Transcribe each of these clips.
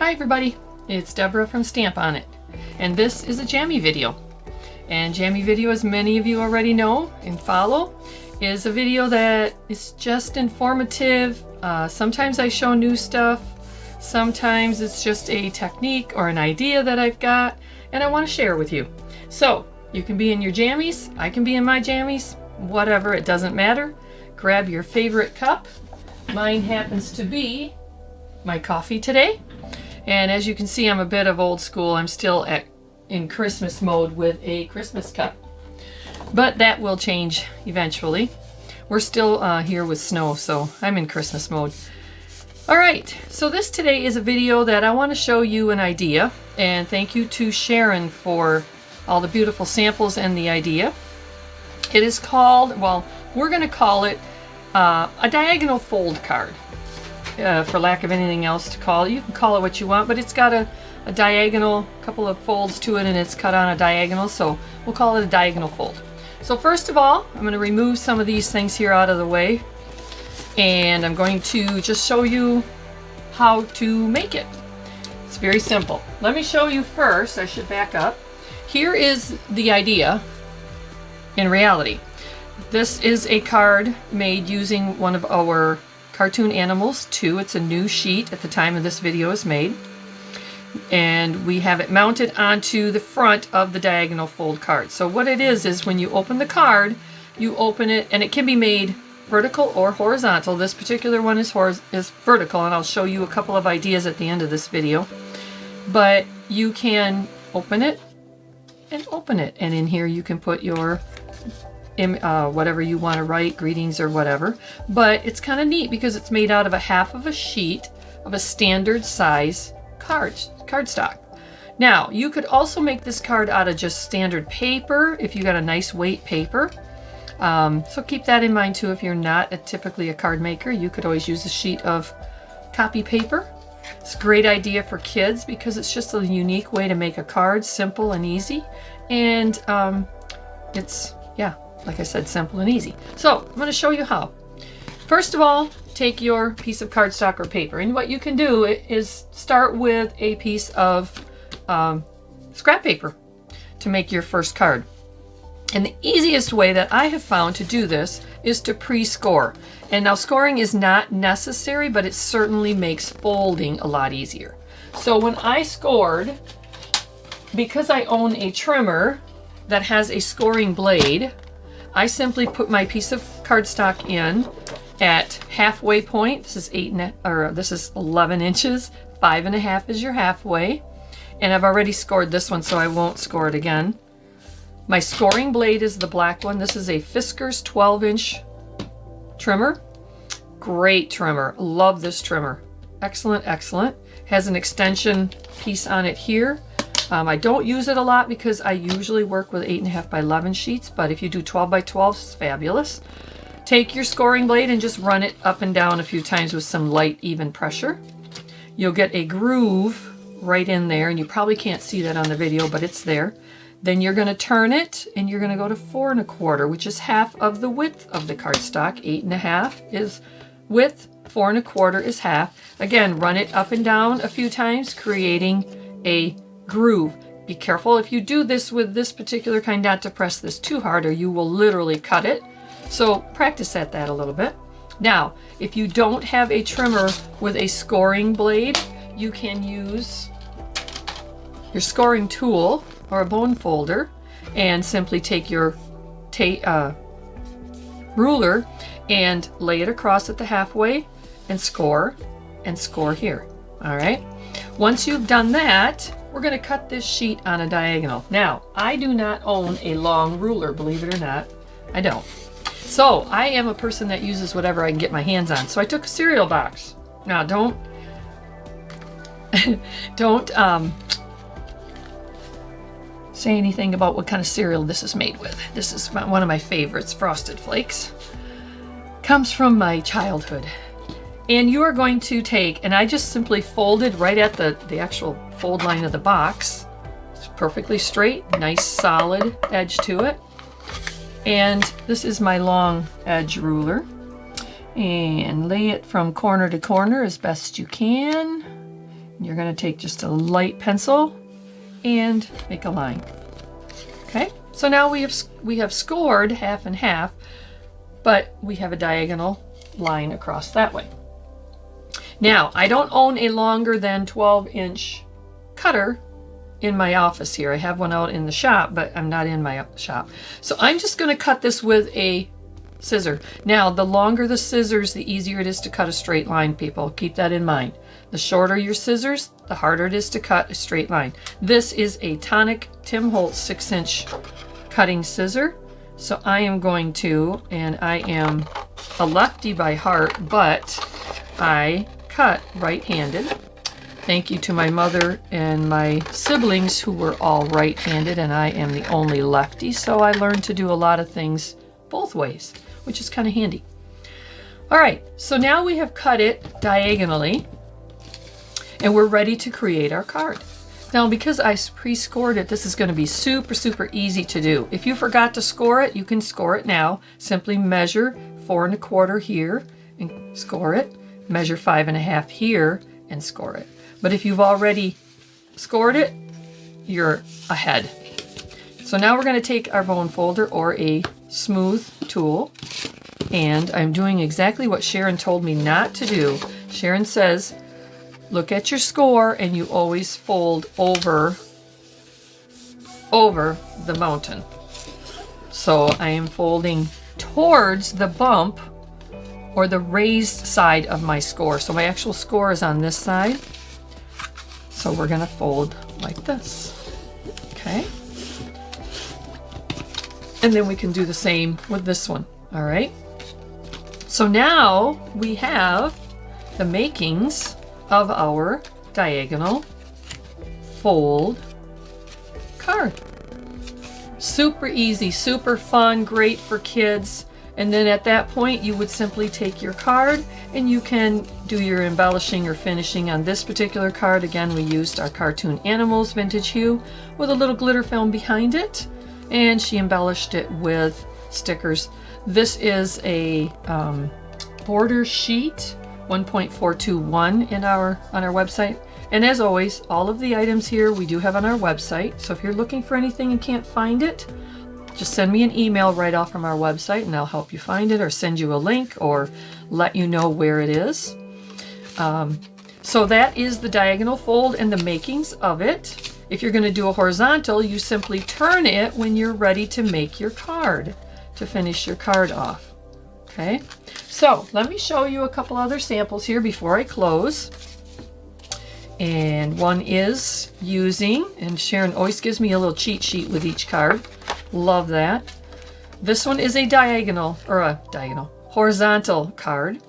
Hi everybody, it's Deborah from Stamp On It, and this is a Jammie video. And Jammie video, as many of you already know and follow, is a video that is just informative. Sometimes I show new stuff, sometimes it's just a technique or an idea that I've got and I want to share with you. So you can be in your jammies, I can be in my jammies, whatever, it doesn't matter. Grab your favorite cup. Mine happens to be my coffee today. And as you can see, I'm a bit of old school. I'm still in Christmas mode with a Christmas cup. But that will change eventually. We're still here with snow, so I'm in Christmas mode. All right, so this today is a video that I want to show you an idea. And thank you to Sharon for all the beautiful samples and the idea. It is called, well, we're going to call it a diagonal fold card. For lack of anything else to call it. You can call it what you want, but it's got a diagonal, couple of folds to it, and it's cut on a diagonal, so we'll call it a diagonal fold. So first of all, I'm going to remove some of these things here out of the way, and I'm going to just show you how to make it. It's very simple. Let me show you first. I should back up. Here is the idea in reality. This is a card made using one of our cartoon animals 2. It's a new sheet at the time of this video is made, and we have it mounted onto the front of the diagonal fold card. So what it is when you open the card, you open it, and it can be made vertical or horizontal. This particular one is vertical, and I'll show you a couple of ideas at the end of this video. But you can open it and open it, and in here you can put your whatever you want to write, greetings or whatever. But it's kind of neat because it's made out of a half of a sheet of a standard size cardstock. Now, you could also make this card out of just standard paper if you got a nice weight paper. So keep that in mind too. If you're not typically a card maker, you could always use a sheet of copy paper. It's a great idea for kids because it's just a unique way to make a card, simple and easy. And it's, yeah, like I said, simple and easy. So I'm going to show you how. First of all, take your piece of cardstock or paper, and what you can do is start with a piece of scrap paper to make your first card. And the easiest way that I have found to do this is to pre-score. And now scoring is not necessary, but it certainly makes folding a lot easier. So when I scored, because I own a trimmer that has a scoring blade, I simply put my piece of cardstock in at halfway point. This is 11 inches. 5.5 is your halfway. And I've already scored this one, so I won't score it again. My scoring blade is the black one. This is a Fiskars 12-inch trimmer. Great trimmer. Love this trimmer. Excellent, excellent. Has an extension piece on it here. I don't use it a lot because I usually work with 8.5 by 11 sheets, but if you do 12 by 12, it's fabulous. Take your scoring blade and just run it up and down a few times with some light, even pressure. You'll get a groove right in there, and you probably can't see that on the video, but it's there. Then you're going to turn it, and you're going to go to 4 1/4, which is half of the width of the cardstock. 8.5 is width, 4 1/4 is half. Again, run it up and down a few times, creating a groove. Be careful if you do this with this particular kind not to press this too hard, or you will literally cut it. So practice at that a little bit. Now, if you don't have a trimmer with a scoring blade, you can use your scoring tool or a bone folder and simply take your ruler and lay it across at the halfway and score here. All right. Once you've done that, we're going to cut this sheet on a diagonal. Now, I do not own a long ruler, believe it or not. I don't. So I am a person that uses whatever I can get my hands on. So I took a cereal box. Now, don't say anything about what kind of cereal this is made with. This is one of my favorites, Frosted Flakes. Comes from my childhood. And you are going to take, and I just simply folded right at the actual fold line of the box. It's perfectly straight, nice solid edge to it. And this is my long edge ruler. And lay it from corner to corner as best you can. You're going to take just a light pencil and make a line. Okay, so now we have scored half and half, but we have a diagonal line across that way. Now, I don't own a longer than 12-inch cutter in my office here. I have one out in the shop, but I'm not in my shop. So I'm just going to cut this with a scissor. Now, the longer the scissors, the easier it is to cut a straight line, people. Keep that in mind. The shorter your scissors, the harder it is to cut a straight line. This is a Tonic Tim Holtz 6-inch cutting scissor. So I am going to, and I am a lefty by heart, but I cut right-handed. Thank you to my mother and my siblings who were all right-handed, and I am the only lefty, so I learned to do a lot of things both ways, which is kind of handy. All right, so now we have cut it diagonally, and we're ready to create our card. Now, because I pre-scored it, this is going to be super, super easy to do. If you forgot to score it, you can score it now. Simply measure 4 1/4 here and score it. Measure 5 1/2 here and score it. But if you've already scored it, you're ahead. So now we're going to take our bone folder or a smooth tool, and I'm doing exactly what Sharon told me not to do. Sharon says, look at your score and you always fold over the mountain. So I am folding towards the bump or the raised side of my score. So my actual score is on this side. So we're going to fold like this. Okay. And then we can do the same with this one. All right. So now we have the makings of our diagonal fold card. Super easy, super fun, great for kids. And then at that point, you would simply take your card and you can do your embellishing or finishing on this particular card. Again, we used our cartoon animals vintage hue with a little glitter film behind it, and she embellished it with stickers. This is a border sheet 1.421 on our website. And as always, all of the items here we do have on our website. So if you're looking for anything and can't find it, just send me an email right off from our website and I'll help you find it or send you a link or let you know where it is. So that is the diagonal fold and the makings of it. If you're going to do a horizontal, you simply turn it when you're ready to make your card, to finish your card off. Okay, so let me show you a couple other samples here before I close. And one is using, and Sharon always gives me a little cheat sheet with each card. Love that. This one is a horizontal card.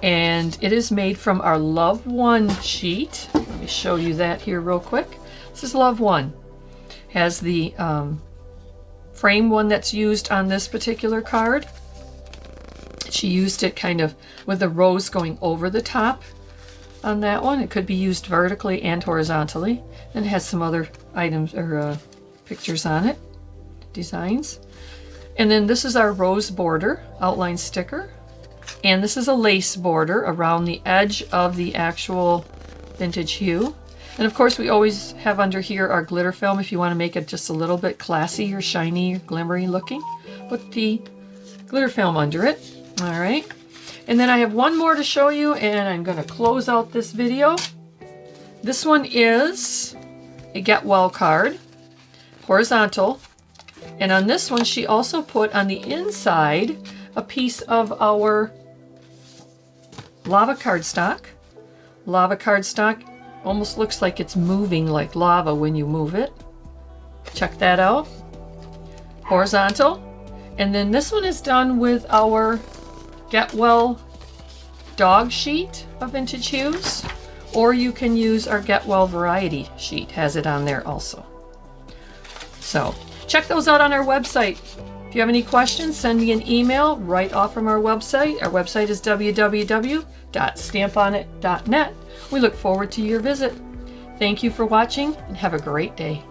And it is made from our Love One sheet. Let me show you that here real quick. This is Love One. Has the frame one that's used on this particular card. She used it kind of with the rose going over the top on that one. It could be used vertically and horizontally. And it has some other items or pictures on it, designs. And then this is our rose border outline sticker. And this is a lace border around the edge of the actual vintage hue. And of course we always have under here our glitter film if you want to make it just a little bit classy or shiny or glimmery looking. Put the glitter film under it. All right. And then I have one more to show you and I'm going to close out this video. This one is a Get Well card, horizontal. And on this one she also put on the inside a piece of our lava cardstock. Lava cardstock almost looks like it's moving like lava when you move it. Check that out. Horizontal. And then this one is done with our Get Well dog sheet of vintage hues, or you can use our Get Well variety sheet, has it on there also. So check those out on our website. If you have any questions, send me an email right off from our website. Our website is www.stamponit.net. We look forward to your visit. Thank you for watching and have a great day.